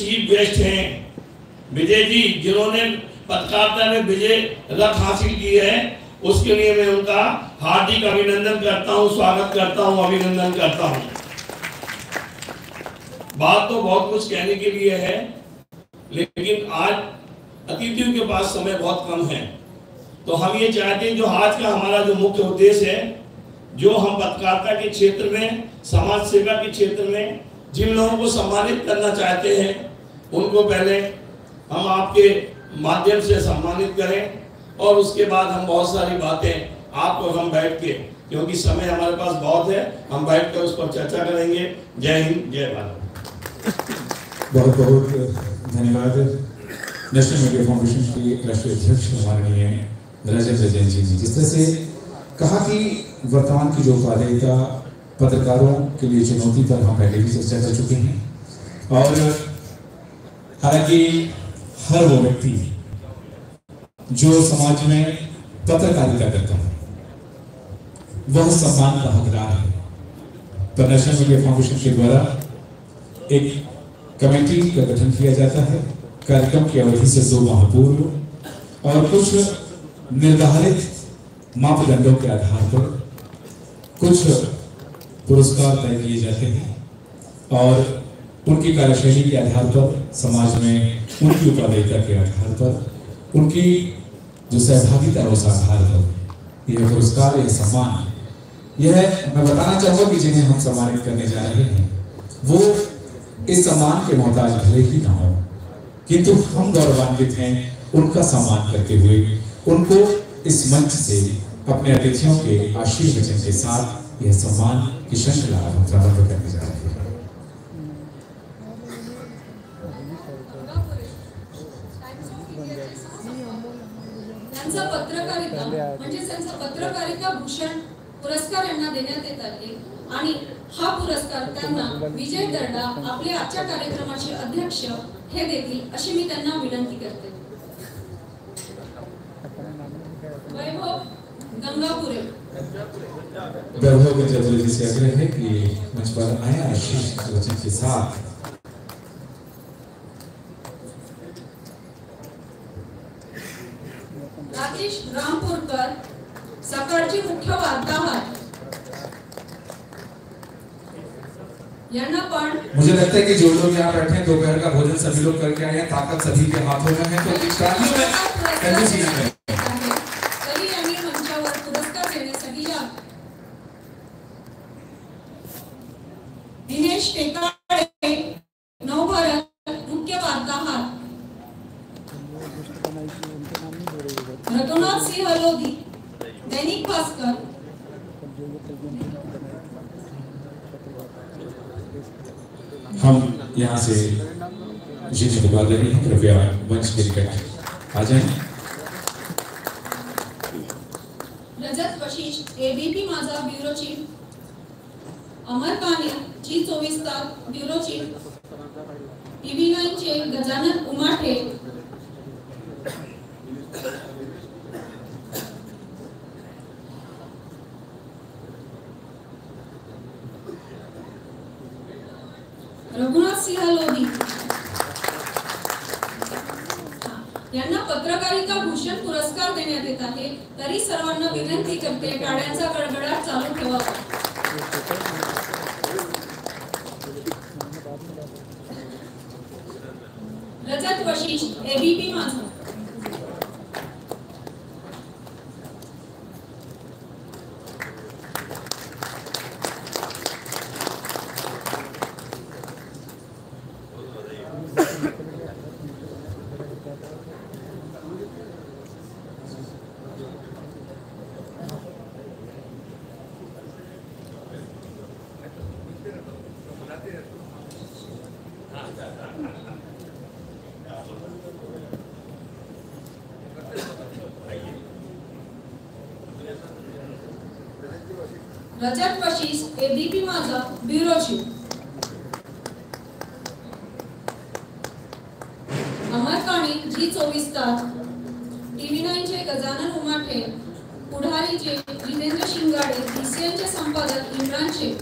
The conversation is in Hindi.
चीफ गेस्ट हैं विजय जी, जिन्होंने पत्रकारिता में विजय रथ हासिल की है, उसके लिए मैं उनका हार्दिक अभिनंदन करता हूं, स्वागत करता हूं, अभिनंदन करता हूं। बात तो बहुत कुछ कहने के लिए है, लेकिन आज अतिथियों के पास समय बहुत कम है, तो हम ये चाहते हैं जो आज का हमारा जो मुख्य उद्देश्य है, जो हम पत्रकारिता के क्षेत्र में, समाज सेवा के क्षेत्र में जिन लोगों को सम्मानित करना चाहते हैं, उनको पहले हम आपके माध्यम से सम्मानित करें और उसके बाद हम बहुत सारी बातें आपको हम बैठ के, क्योंकि समय हमारे पास बहुत है, हम बैठ कर उस पर चर्चा करेंगे। जय हिंद, जय भारत। बहुत बहुत धन्यवाद नेशनल मीडिया फाउंडेशन के राष्ट्रीय अध्यक्ष माननीय रजत जैन जी ने जिस तरह से कहा कि वर्तमान की जो बाध्यता पत्रकारों के लिए चुनौती पर हम पहले भी चर्चा कर चुके हैं, और हालांकि हर वो व्यक्ति जो समाज में पत्रकारिता करता है वह सम्मान का हकदार है। तो नेशनल मीडिया फाउंडेशन के द्वारा एक कमेटी का गठन किया जाता है कार्यक्रम की अवधि से 2 माह पूर्व, और कुछ निर्धारित मापदंडों के आधार पर कुछ पुरस्कार तय किए जाते हैं और उनकी कार्यशैली के आधार पर, समाज में उनकी उत्तरदायिता के आधार पर, उनकी जो सहभागिता है उस आधार पर यह पुरस्कार, यह सम्मान, यह मैं बताना चाहूँगा कि जिन्हें हम सम्मानित करने जा रहे हैं वो इस सम्मान के मोहताज भले ही ना हो, किंतु हम गौरवान्वित हैं उनका सम्मान करते हुए उनको इस मंच से अपने अतिथियों के आशीर्वचन के साथ यह सम्मान की श्रृंखला हम प्रारंभ करने जा रहे हैं। त्यांचा पत्रकारिता म्हणजे त्यांचा पत्रकारिता भूषण पुरस्कार यांना देण्यात येत आहे आणि हा पुरस्कार त्यांना विजय दर्डा आपल्या आजच्या कार्यक्रमाचे अध्यक्ष हे देतील अशी मी त्यांना विनंती करते। वैभव गंगापुरे। वैभव गंगापुरे जी से आग्रह है कि मंच पर आए आशीष वचन के साथ। राजेश रामपुरकर, सकाळची मुख्य वार्ताहर, मुझे लगता है कि जो लोग यहाँ बैठे हैं दोपहर का भोजन सभी लोग करके आए हैं, ताकत सभी के हाथों में है, तो दिनेश टेकाडे, नवभारत मुख्य वार्ताहर, रघुनाथ सिंह लोधी, दैनिक भास्कर, हम यहाँ से जिन्हें बुला रहे हैं कृपया मंच के निकट आ जाएं। रजत वशिष्ठ, एबीपी माझा ब्यूरो चीफ, अमर काने, जी 24 तास ब्यूरो चीफ, TV9 चे गजानन उमाटे, रघुनाथ सिंह लोधी यांना पत्रकारिता भूषण पुरस्कार देण्यात येत आहे, तरी सर्वांना विनंती करते टाळ्यांचा गडगडाट चालू ठेवावा। रजत वशिष्ठ, एबीपी माझा, रजत वशिष्ठ, एबीपी माझा ब्यूरो चीफ, अमर काणे, जी 24 तास, TV9 चे गजानन उमाटे, पुढारीचे जितेंद्र शिंगाडे, DCN चे संपादक इम्रान शेख,